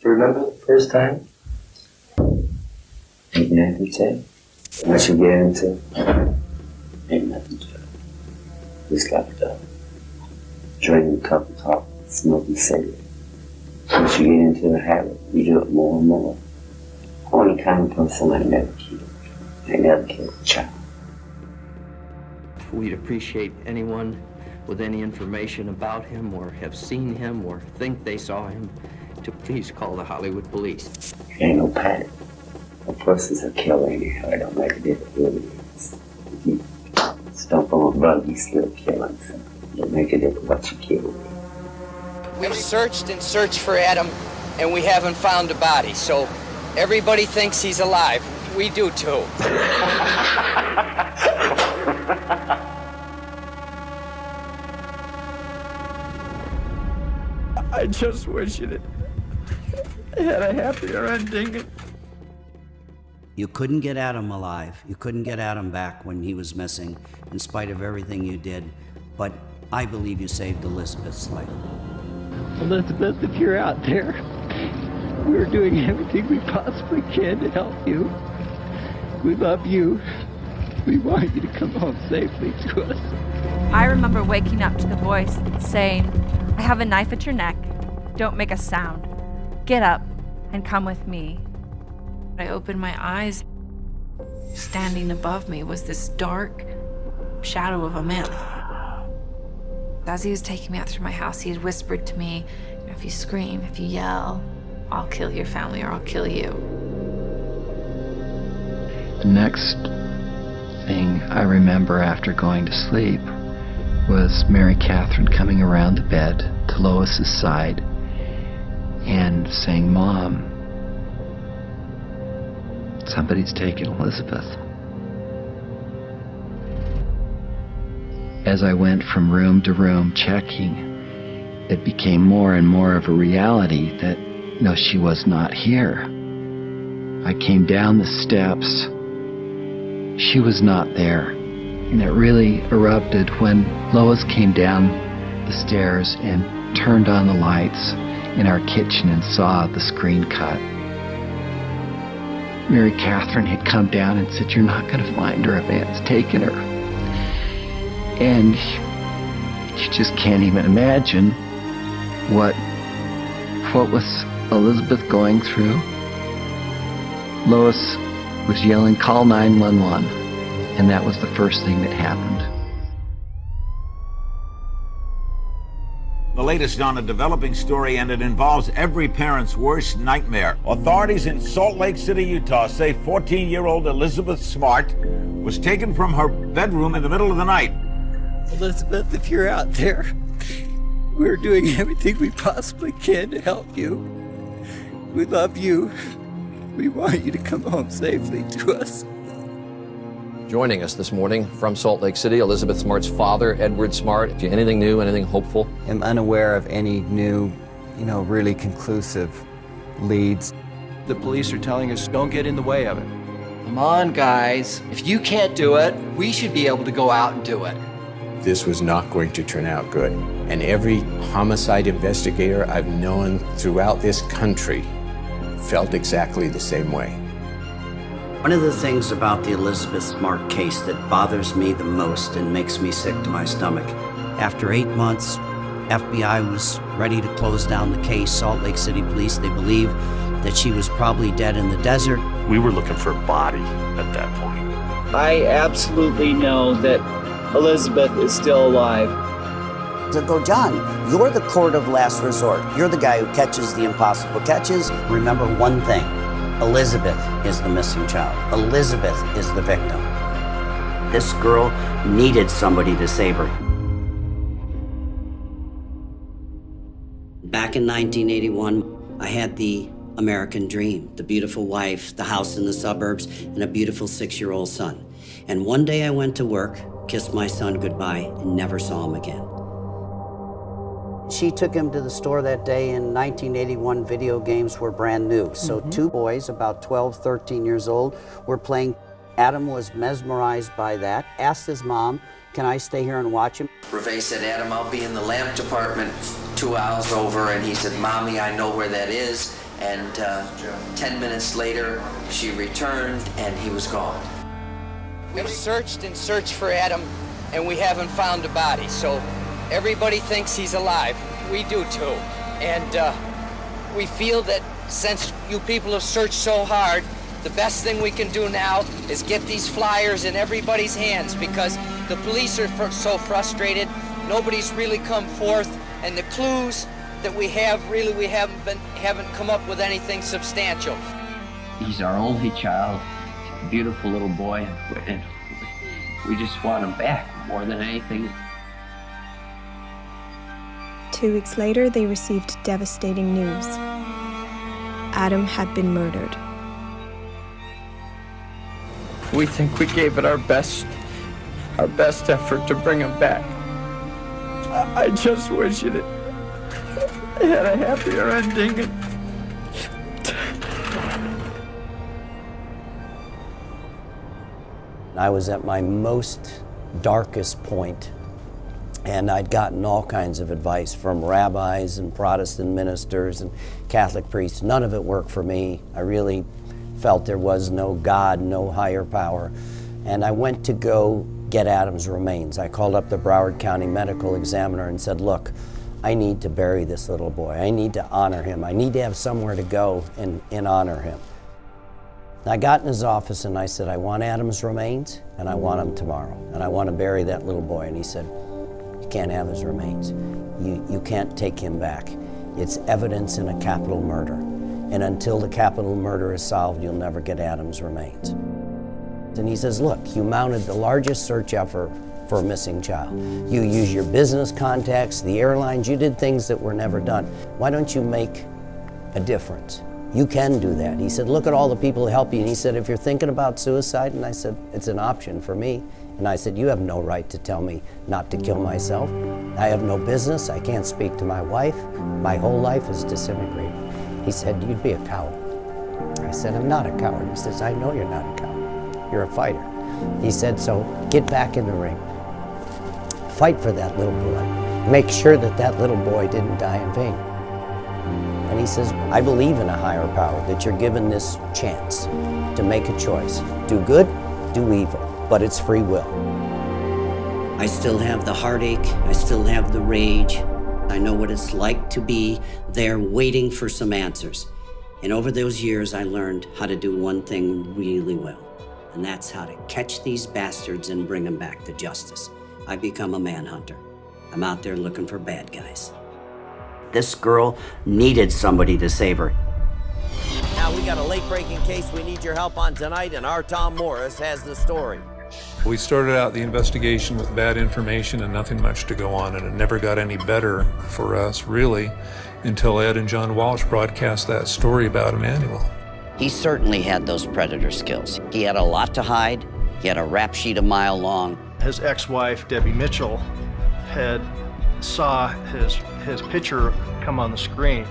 Remember the first time? Ain't nothing to it. Once you get into it, ain't nothing to it. Just like drinking a cup of coffee, smoking cigarettes. Once you get into the habit, you do it more and more. I'm the kind of person I never killed. I never killed a child. We'd appreciate anyone with any information about him or have seen him or think they saw him to please call the Hollywood police. Ain't no panic. A person's a killer anyhow. It don't make a difference who it is. If you stomp on a bug, you still killing. So it don't make a difference what you kill. We've searched and searched for Adam, and we haven't found a body. So everybody thinks he's alive. We do too. I just wish it had a happier ending. You couldn't get Adam alive. You couldn't get Adam back when he was missing, in spite of everything you did. But I believe you saved Elizabeth's life. Elizabeth, if you're out there, we're doing everything we possibly can to help you. We love you. We want you to come home safely to us. I remember waking up to the voice saying, I have a knife at your neck. Don't make a sound. Get up and come with me. I opened my eyes. Standing above me was this dark shadow of a man. As he was taking me out through my house, he had whispered to me, if you scream, if you yell, I'll kill your family or I'll kill you. The next thing I remember after going to sleep was Mary Catherine coming around the bed to Lois's side and saying, Mom, somebody's taken Elizabeth. As I went from room to room checking, it became more and more of a reality that, no, she was not here. I came down the steps. She was not there. And it really erupted when Lois came down the stairs and turned on the lights in our kitchen and saw the screen cut. Mary Catherine had come down and said, you're not going to find her, a man's taken her. And you just can't even imagine what was Elizabeth going through. Lois was yelling, call 911, and that was the first thing that happened. The latest on a developing story, and it involves every parent's worst nightmare. Authorities in Salt Lake City, Utah say 14-year-old Elizabeth Smart was taken from her bedroom in the middle of the night. Elizabeth, if you're out there, we're doing everything we possibly can to help you. We love you. We want you to come home safely to us. Joining us this morning from Salt Lake City, Elizabeth Smart's father, Edward Smart. If you anything new, anything hopeful? I'm unaware of any new, really conclusive leads. The police are telling us don't get in the way of it. Come on, guys. If you can't do it, we should be able to go out and do it. This was not going to turn out good. And every homicide investigator I've known throughout this country felt exactly the same way. One of the things about the Elizabeth Smart case that bothers me the most and makes me sick to my stomach, after 8 months, FBI was ready to close down the case. Salt Lake City Police, they believe that she was probably dead in the desert. We were looking for a body at that point. I absolutely know that Elizabeth is still alive. So go, John, you're the court of last resort. You're the guy who catches the impossible catches. Remember one thing, Elizabeth is the missing child. Elizabeth is the victim. This girl needed somebody to save her. Back in 1981, I had the American dream, the beautiful wife, the house in the suburbs, and a beautiful 6-year-old son. And one day I went to work, kissed my son goodbye, and never saw him again. She took him to the store that day. In 1981, video games were brand new. So two boys, about 12, 13 years old, were playing. Adam was mesmerized by that, asked his mom, can I stay here and watch him? Reve said, Adam, I'll be in the lamp department 2 hours over. And he said, Mommy, I know where that is. And 10 minutes later, she returned and he was gone. We've searched and searched for Adam, and we haven't found a body. So everybody thinks he's alive. We do too. And we feel that since you people have searched so hard, the best thing we can do now is get these flyers in everybody's hands, because the police are so frustrated. Nobody's really come forth, and the clues that we have, really, we haven't come up with anything substantial. He's our only child, a beautiful little boy, and we just want him back more than anything. 2 weeks later, they received devastating news. Adam had been murdered. We think we gave it our best effort to bring him back. I just wish it had a happier ending. I was at my most darkest point, and I'd gotten all kinds of advice from rabbis and Protestant ministers and Catholic priests. None of it worked for me. I really felt there was no God, no higher power. And I went to go get Adam's remains. I called up the Broward County Medical Examiner and said, look, I need to bury this little boy. I need to honor him. I need to have somewhere to go and honor him. I got in his office and I said, I want Adam's remains and I want him tomorrow. And I want to bury that little boy. And he said, you can't have his remains. You can't take him back. It's evidence in a capital murder. And until the capital murder is solved, you'll never get Adam's remains. And he says, look, you mounted the largest search effort for a missing child. You used your business contacts, the airlines, you did things that were never done. Why don't you make a difference? You can do that. He said, look at all the people who help you. And he said, if you're thinking about suicide, and I said, it's an option for me. And I said, you have no right to tell me not to kill myself. I have no business. I can't speak to my wife. My whole life is disintegrated. He said, you'd be a coward. I said, I'm not a coward. He says, I know you're not a coward. You're a fighter. He said, so get back in the ring. Fight for that little boy. Make sure that that little boy didn't die in vain. And he says, I believe in a higher power, that you're given this chance to make a choice. Do good, do evil, but it's free will. I still have the heartache. I still have the rage. I know what it's like to be there waiting for some answers. And over those years, I learned how to do one thing really well, and that's how to catch these bastards and bring them back to justice. I've become a manhunter. I'm out there looking for bad guys. This girl needed somebody to save her. Now we got a late-breaking case we need your help on tonight, and our Tom Morris has the story. We started out the investigation with bad information and nothing much to go on, and it never got any better for us, really, until Ed and John Walsh broadcast that story about Emmanuel. He certainly had those predator skills. He had a lot to hide. He had a rap sheet a mile long. His ex-wife, Debbie Mitchell, had saw his picture come on the screen,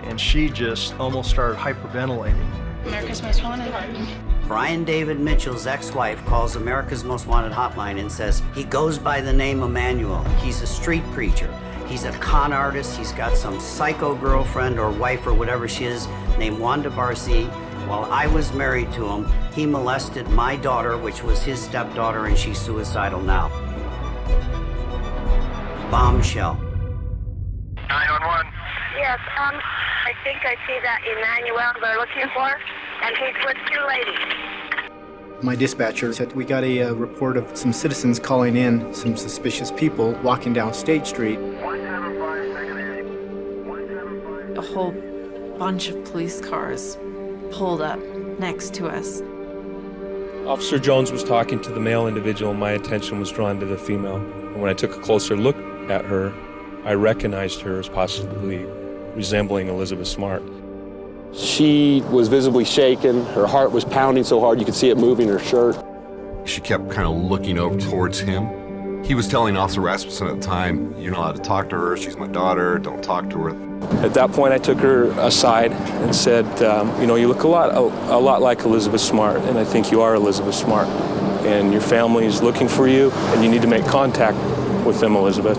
and she just almost started hyperventilating. America's Most Wanted. Brian David Mitchell's ex-wife calls America's Most Wanted hotline and says he goes by the name Emmanuel. He's a street preacher. He's a con artist. He's got some psycho girlfriend or wife or whatever she is named Wanda Barcy. While I was married to him, he molested my daughter, which was his stepdaughter, and she's suicidal now. Bombshell. 911. Yes, I think I see that Emmanuel they're looking for, and he's with two ladies. My dispatcher said we got a report of some citizens calling in, some suspicious people walking down State Street. A whole bunch of police cars pulled up next to us. Officer Jones was talking to the male individual. My attention was drawn to the female. And when I took a closer look at her, I recognized her as possibly resembling Elizabeth Smart. She was visibly shaken. Her heart was pounding so hard you could see it moving her shirt. She kept kind of looking over towards him. He was telling Officer Rasmussen at the time, you're not allowed to talk to her, she's my daughter, don't talk to her. At that point, I took her aside and said, you know, you look a lot like Elizabeth Smart, and I think you are Elizabeth Smart. And your family is looking for you, and you need to make contact with them, Elizabeth.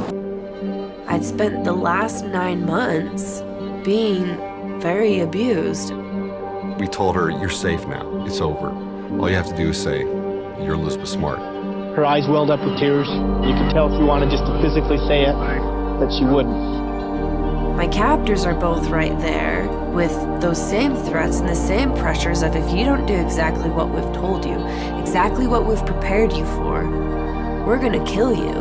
I'd spent the last 9 months being very abused. We told her, you're safe now. It's over. All you have to do is say, you're Elizabeth Smart. Her eyes welled up with tears. You could tell she wanted just to physically say it, but she wouldn't. My captors are both right there with those same threats and the same pressures of if you don't do exactly what we've told you, exactly what we've prepared you for, we're gonna kill you.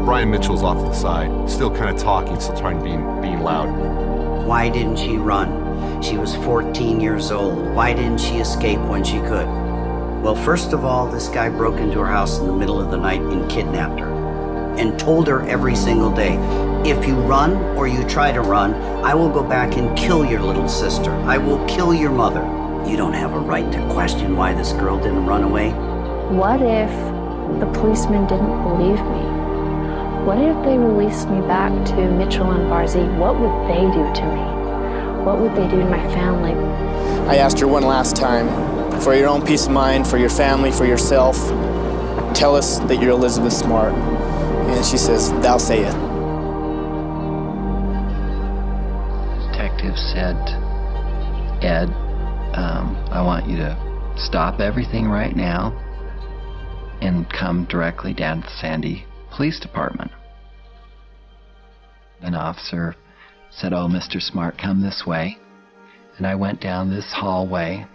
Brian Mitchell's off to the side, still kind of talking, still trying to be loud. Why didn't she run? She was 14 years old. Why didn't she escape when she could? Well, first of all, this guy broke into her house in the middle of the night and kidnapped her and told her every single day, if you run or you try to run, I will go back and kill your little sister. I will kill your mother. You don't have a right to question why this girl didn't run away. What if the policemen didn't believe me? What if they released me back to Mitchell and Barzee? What would they do to me? What would they do to my family? I asked her one last time, for your own peace of mind, for your family, for yourself, tell us that you're Elizabeth Smart. And she says, thou sayest. Detective said, Ed, I want you to stop everything right now and come directly down to the Sandy Police Department. An officer said, oh, Mr. Smart, come this way. And I went down this hallway.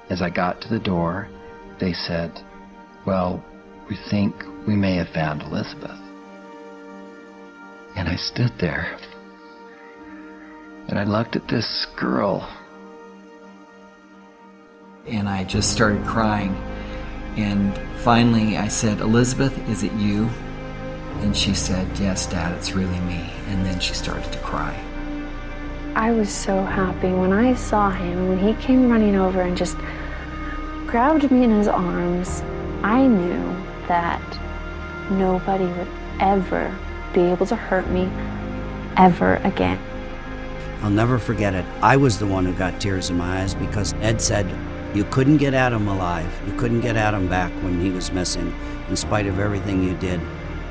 As I got to the door, they said, well, we think we may have found Elizabeth. And I stood there, and I looked at this girl, and I just started crying. And finally I said, Elizabeth, is it you? And she said, yes, Dad, it's really me. And then she started to cry. I was so happy when I saw him, when he came running over and just grabbed me in his arms. I knew that nobody would ever be able to hurt me ever again. I'll never forget it. I was the one who got tears in my eyes because Ed said, you couldn't get Adam alive. You couldn't get Adam back when he was missing, in spite of everything you did.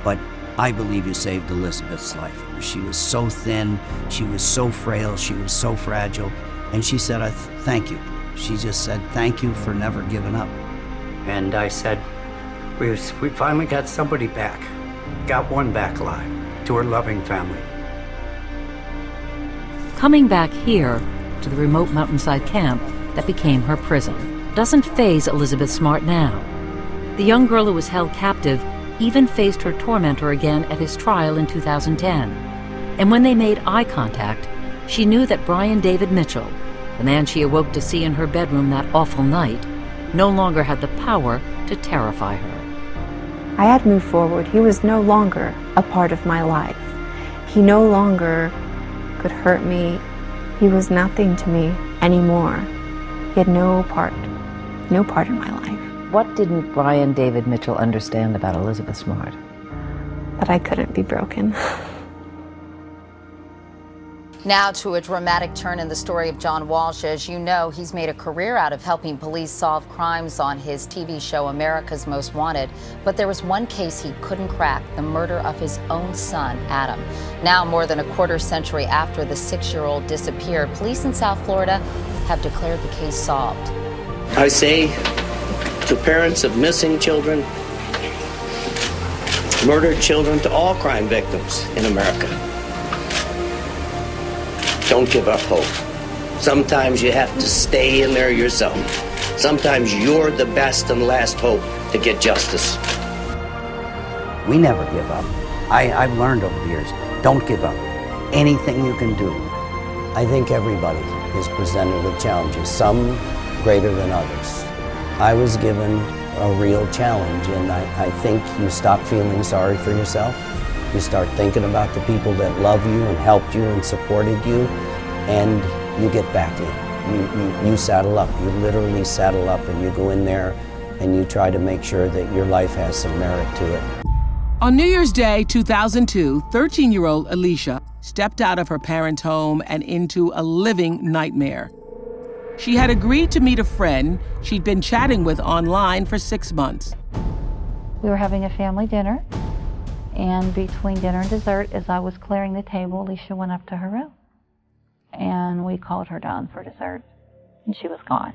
But I believe you saved Elizabeth's life. She was so thin, she was so frail, she was so fragile. And she said, thank you. She just said, thank you for never giving up. And I said, we finally got somebody back. Got one back alive, to her loving family. Coming back here to the remote mountainside camp that became her prison doesn't faze Elizabeth Smart now. The young girl who was held captive even faced her tormentor again at his trial in 2010. And when they made eye contact, she knew that Brian David Mitchell, the man she awoke to see in her bedroom that awful night, no longer had the power to terrify her. I had moved forward. He was no longer a part of my life. He no longer could hurt me. He was nothing to me anymore. He had no part in my life. What didn't Brian David Mitchell understand about Elizabeth Smart? That I couldn't be broken. Now to a dramatic turn in the story of John Walsh. As you know, he's made a career out of helping police solve crimes on his TV show America's Most Wanted. But there was one case he couldn't crack, the murder of his own son, Adam. Now, more than a quarter century after the 6-year-old disappeared, police in South Florida have declared the case solved. I say to parents of missing children, murdered children, to all crime victims in America, don't give up hope. Sometimes you have to stay in there yourself. Sometimes you're the best and last hope to get justice. We never give up. I've learned over the years, don't give up. Anything you can do. I think everybody is presented with challenges, some greater than others. I was given a real challenge, and I think you stop feeling sorry for yourself. You start thinking about the people that love you and helped you and supported you, and you get back in. You saddle up. You literally saddle up, and you go in there and you try to make sure that your life has some merit to it. On New Year's Day 2002, 13-year-old Alicia stepped out of her parents' home and into a living nightmare. She had agreed to meet a friend she'd been chatting with online for 6 months. We were having a family dinner, and between dinner and dessert, as I was clearing the table, Alicia went up to her room. we called her down for dessert, and she was gone.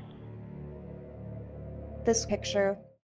This picture